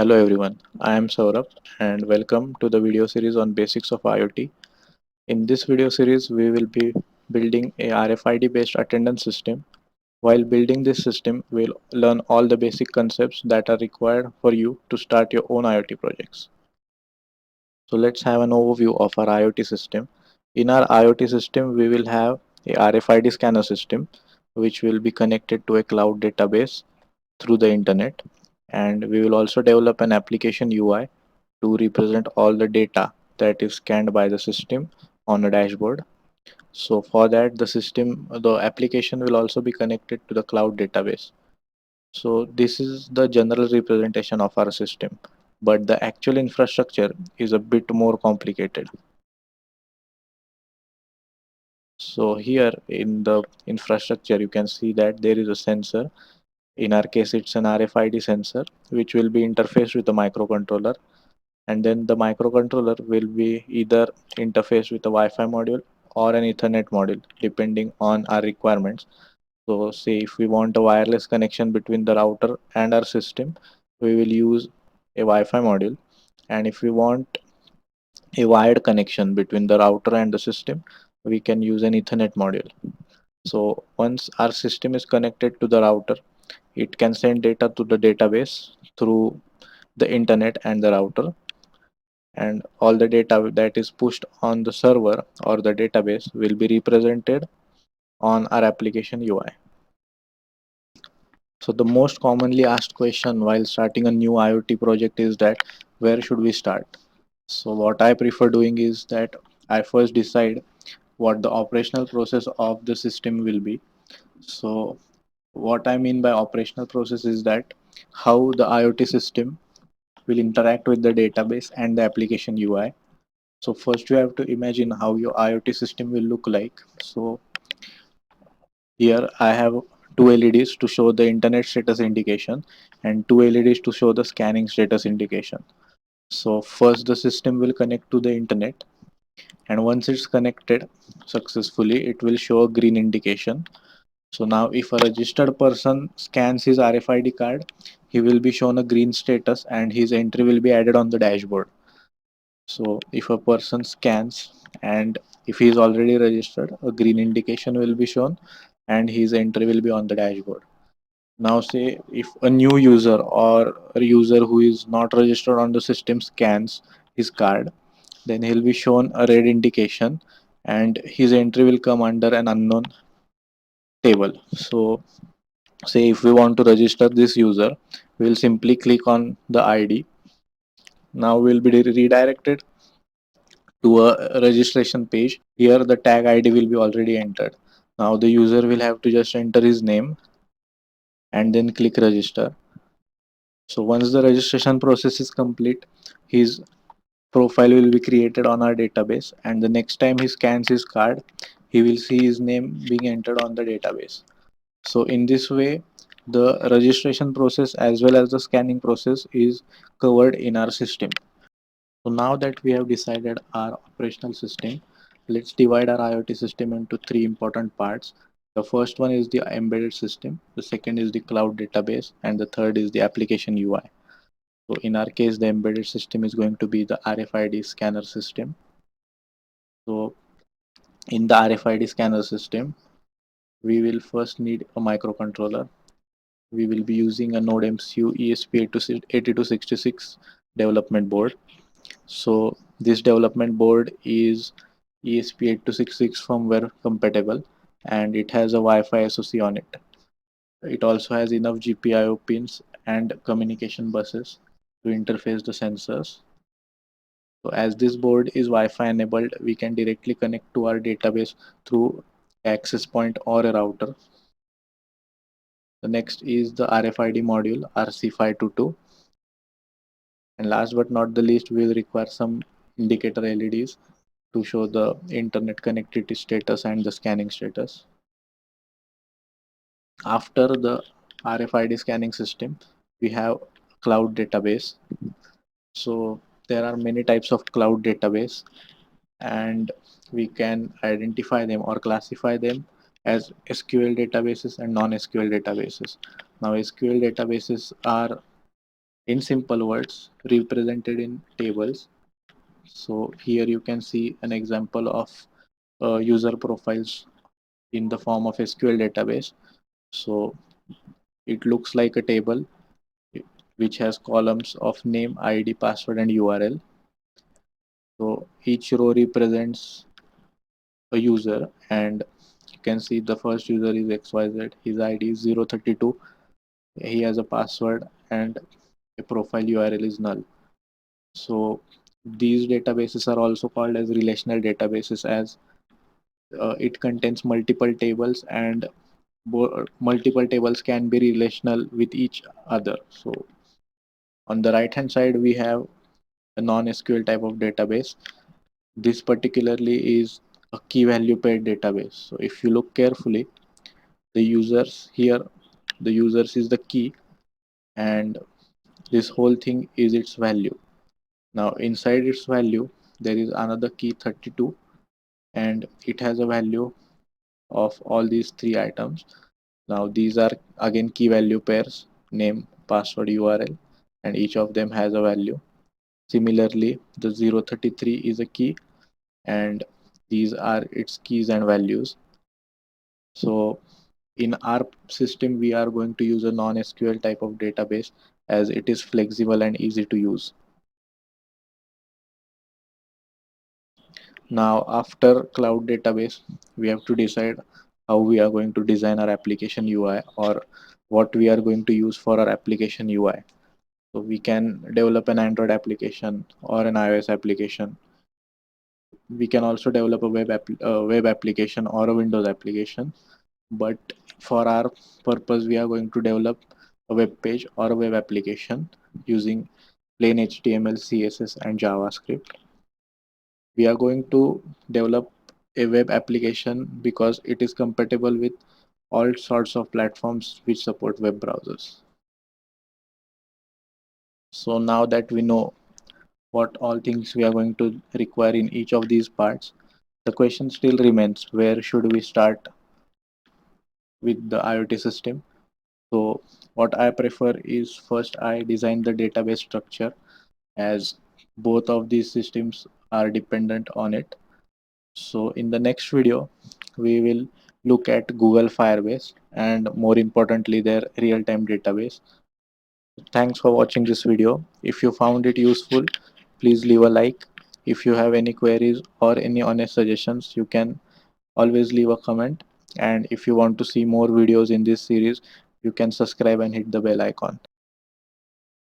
Hello everyone, I am Saurabh and welcome to the video series on basics of IoT. In this video series, we will be building a RFID based attendance system. While building this system, we'll learn all the basic concepts that are required for you to start your own IoT projects. So let's have an overview of our IoT system. In our IoT system, we will have a RFID scanner system which will be connected to a cloud database through the internet, and we will also develop an application UI to represent all the data that is scanned by the system on a dashboard. So for that, the application will also be connected to the cloud database. So this is the general representation of our system, but the actual infrastructure is a bit more complicated. So here in the infrastructure, you can see that there is a sensor. In our case, it's an RFID sensor, which will be interfaced with the microcontroller, and then the microcontroller will be either interfaced with a Wi-Fi module or an Ethernet module depending on our requirements. So say if we want a wireless connection between the router and our system, we will use a Wi-Fi module, and if we want a wired connection between the router and the system, we can use an Ethernet module. So once our system is connected to the router, it can send data to the database through the internet and the router, and all the data that is pushed on the server or the database will be represented on our application UI. So the most commonly asked question while starting a new IoT project is that where should we start? So what I prefer doing is that I first decide what the operational process of the system will be. So what I mean by operational process is that how the IoT system will interact with the database and the application UI. So first you have to imagine how your IoT system will look like. So here I have two LEDs to show the internet status indication and two LEDs to show the scanning status indication. So first the system will connect to the internet, and once it's connected successfully, it will show a green indication. So now if a registered person scans his RFID card, he will be shown a green status and his entry will be added on the dashboard. So if a person scans and if he is already registered, a green indication will be shown and his entry will be on the dashboard. Now say if a new user or a user who is not registered on the system scans his card, then he'll be shown a red indication and his entry will come under an unknown table. So say if we want to register this user, we'll simply click on the ID. Now we'll be redirected to a registration page. Here the tag ID will be already entered. Now the user will have to just enter his name and then click register. So once the registration process is complete, his profile will be created on our database, and the next time he scans his card, he will see his name being entered on the database. So in this way, the registration process as well as the scanning process is covered in our system. So now that we have decided our operational system, let's divide our IoT system into three important parts. The first one is the embedded system, the second is the cloud database, and the third is the application UI. So in our case, the embedded system is going to be the RFID scanner system. So in the RFID scanner system, we will first need a microcontroller. We will be using a Node MCU ESP8266 development board. So this development board is ESP8266 firmware compatible, and it has a Wi-Fi SoC on it. It also has enough GPIO pins and communication buses to interface the sensors. So as this board is Wi-Fi enabled, we can directly connect to our database through access point or a router. The next is the RFID module RC522. And last but not the least, we will require some indicator LEDs to show the internet connectivity status and the scanning status. After the RFID scanning system, we have cloud database. So there are many types of cloud database, and we can identify them or classify them as SQL databases and non-SQL databases. Now SQL databases are in simple words represented in tables. So here you can see an example of user profiles in the form of SQL database. So it looks like a table which has columns of name, ID, password, and URL. So each row represents a user, and you can see the first user is XYZ. His ID is 032. He has a password and a profile URL is null. So these databases are also called as relational databases, as it contains multiple tables, and multiple tables can be relational with each other. So on the right hand side we have a non-SQL type of database. This particularly is a key value paired database. So if you look carefully, the users here, the users is the key, and this whole thing is its value. Now inside its value there is another key 32, and it has a value of all these three items. Now these are again key value pairs: name, password, URL, and each of them has a value. Similarly, the 033 is a key, and these are its keys and values. So in our system we are going to use a non-SQL type of database, as it is flexible and easy to use. Now after cloud database, we have to decide how we are going to design our application UI, or what we are going to use for our application UI. So we can develop an Android application or an iOS application. We can also develop a web application or a Windows application. But for our purpose, we are going to develop a web page or a web application using plain HTML, CSS, and JavaScript. We are going to develop a web application because it is compatible with all sorts of platforms which support web browsers. So now that we know what all things we are going to require in each of these parts, the question still remains: where should we start with the IoT system? So what I prefer is, first I design the database structure, as both of these systems are dependent on it. So in the next video, we will look at Google Firebase, and more importantly their real-time database. Thanks for watching this video. If you found it useful, please leave a like. If you have any queries or any honest suggestions, you can always leave a comment. And if you want to see more videos in this series, you can subscribe and hit the bell icon.